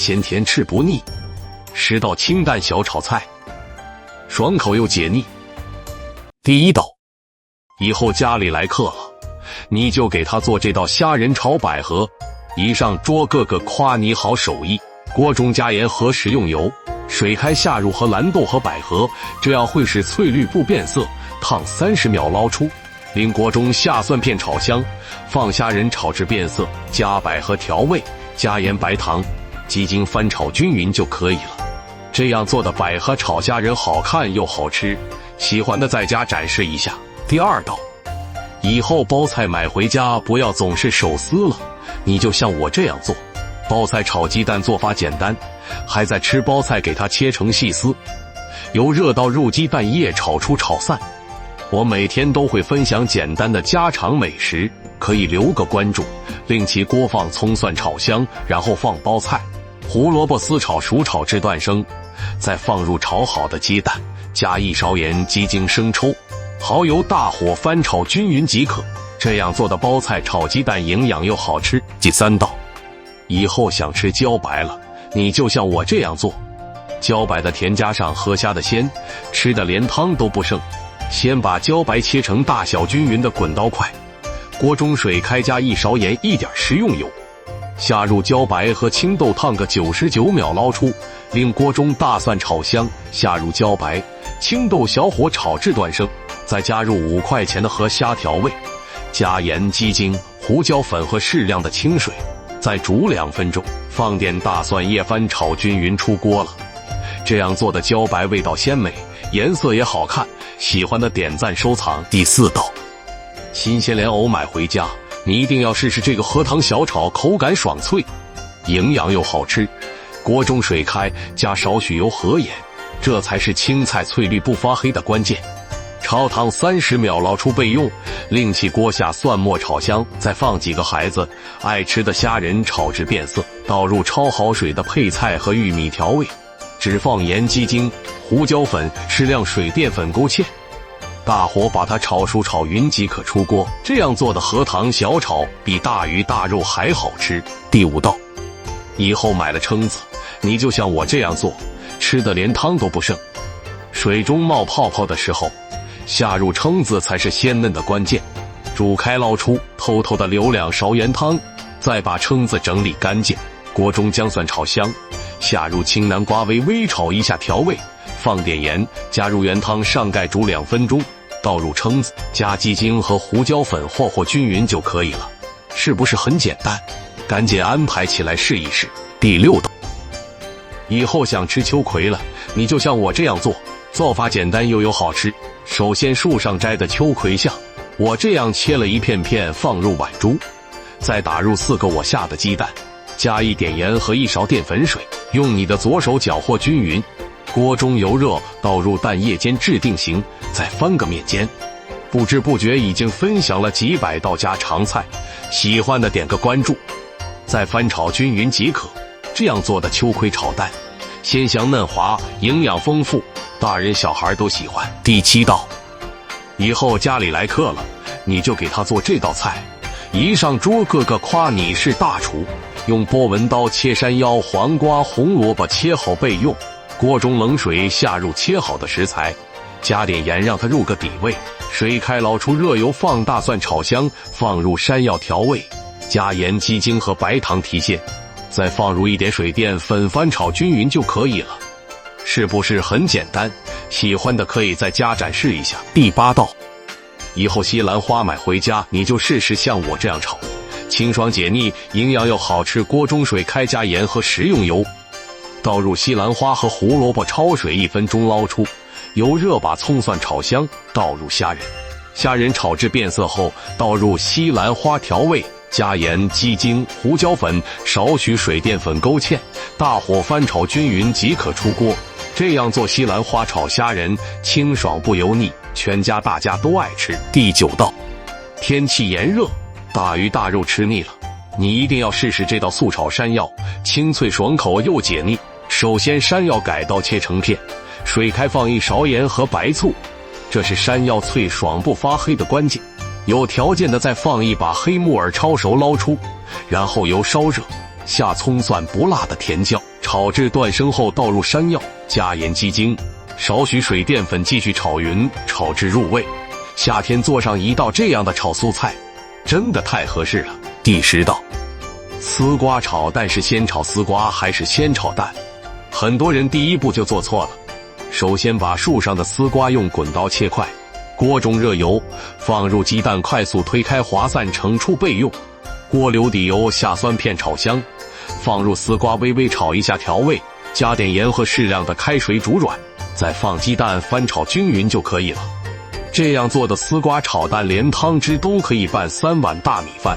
咸甜吃不腻，10道清淡小炒菜，爽口又解腻。第1道，以后家里来客了，你就给他做这道虾仁炒百合，一上桌个个夸你好手艺。锅中加盐和食用油，水开下入荷兰豆和百合，这样会使翠绿不变色，烫30秒捞出。令锅中下蒜片炒香，放虾仁炒至变色，加百合调味，加盐白糖，鸡精翻炒均匀就可以了。这样做的百合炒虾仁好看又好吃，喜欢的在家展示一下。第2道，以后包菜买回家不要总是手撕了，你就像我这样做。包菜炒鸡蛋做法简单，还在吃包菜给它切成细丝，由热到入鸡蛋液炒出炒散。我每天都会分享简单的家常美食，可以留个关注，令其锅放葱蒜炒香，然后放包菜、胡萝卜丝炒熟炒至断生，再放入炒好的鸡蛋，加1勺盐、鸡精、生抽、蚝油，大火翻炒均匀即可。这样做的包菜炒鸡蛋营养又好吃。第3道，以后想吃茭白了，你就像我这样做，茭白的甜加上河虾的鲜，吃的连汤都不剩。先把茭白切成大小均匀的滚刀块，锅中水开，加1勺盐，1点食用油，下入茭白和青豆烫个99秒捞出，令锅中大蒜炒香，下入茭白、青豆小火炒至断生，再加入5块钱的河虾调味，加盐、鸡精、胡椒粉和适量的清水，再煮2分钟，放点大蒜叶翻炒均匀出锅了。这样做的茭白味道鲜美，颜色也好看，喜欢的点赞收藏。第4道，新鲜莲藕买回家，你一定要试试这个荷塘小炒，口感爽脆，营养又好吃。锅中水开，加少许油和盐，这才是青菜翠绿不发黑的关键。炒烫30秒捞出备用，另起锅下蒜末炒香，再放几个孩子爱吃的虾仁炒至变色，倒入焯好水的配菜和玉米调味，只放盐、鸡精、胡椒粉、适量水淀粉勾芡，大火把它炒熟炒匀即可出锅。这样做的荷塘小炒比大鱼大肉还好吃。第5道，以后买了蛏子，你就像我这样做，吃的连汤都不剩。水中冒泡泡的时候，下入蛏子才是鲜嫩的关键。煮开捞出，偷偷的留2勺原汤，再把蛏子整理干净。锅中姜蒜炒香，下入青南瓜微炒一下调味，放点盐，加入原汤上盖煮2分钟，倒入蛏子，加鸡精和胡椒粉和均匀就可以了。是不是很简单？赶紧安排起来试一试。第6道，以后想吃秋葵了，你就像我这样做，做法简单又有好吃。首先树上摘的秋葵馅，我这样切了一片片放入碗中，再打入4个我下的鸡蛋，加1点盐和1勺淀粉水，用你的左手搅和均匀。锅中油热，倒入蛋液煎至定型，再翻个面煎。不知不觉已经分享了几百道家常菜，喜欢的点个关注，再翻炒均匀即可。这样做的秋葵炒蛋，鲜香嫩滑，营养丰富，大人小孩都喜欢。第7道，以后家里来客了，你就给他做这道菜，一上桌个个夸你是大厨。用波纹刀切山腰、黄瓜、红萝卜切好备用。锅中冷水下入切好的食材，加点盐让它入个底味。水开捞出热油，放大蒜炒香，放入山药调味，加盐、鸡精和白糖提鲜，再放入1点水淀粉翻炒均匀就可以了。是不是很简单？喜欢的可以在家展示一下。第8道，以后西兰花买回家，你就试试像我这样炒，清爽解腻，营养又好吃。锅中水开，加盐和食用油，倒入西兰花和胡萝卜焯水1分钟捞出，油热把葱蒜炒香，倒入虾仁，虾仁炒至变色后，倒入西兰花调味，加盐、鸡精、胡椒粉，少许水淀粉勾芡，大火翻炒均匀即可出锅。这样做西兰花炒虾仁，清爽不油腻，全家大家都爱吃。第9道，天气炎热，大鱼大肉吃腻了，你一定要试试这道素炒山药，清脆爽口又解腻。首先山药改刀切成片，水开放1勺盐和白醋，这是山药脆爽不发黑的关键。有条件的再放1把黑木耳焯熟捞出，然后油烧热，下葱蒜不辣的甜椒，炒至断生后倒入山药，加盐鸡精，少许水淀粉继续炒匀，炒至入味。夏天做上一道这样的炒蔬菜，真的太合适了。第10道，丝瓜炒蛋是先炒丝瓜还是先炒蛋？很多人第一步就做错了。首先把树上的丝瓜用滚刀切块，锅中热油，放入鸡蛋，快速推开滑散，盛出备用。锅留底油，下蒜片炒香，放入丝瓜微微炒一下调味，加点盐和适量的开水煮软，再放鸡蛋翻炒均匀就可以了。这样做的丝瓜炒蛋连汤汁都可以拌3碗大米饭。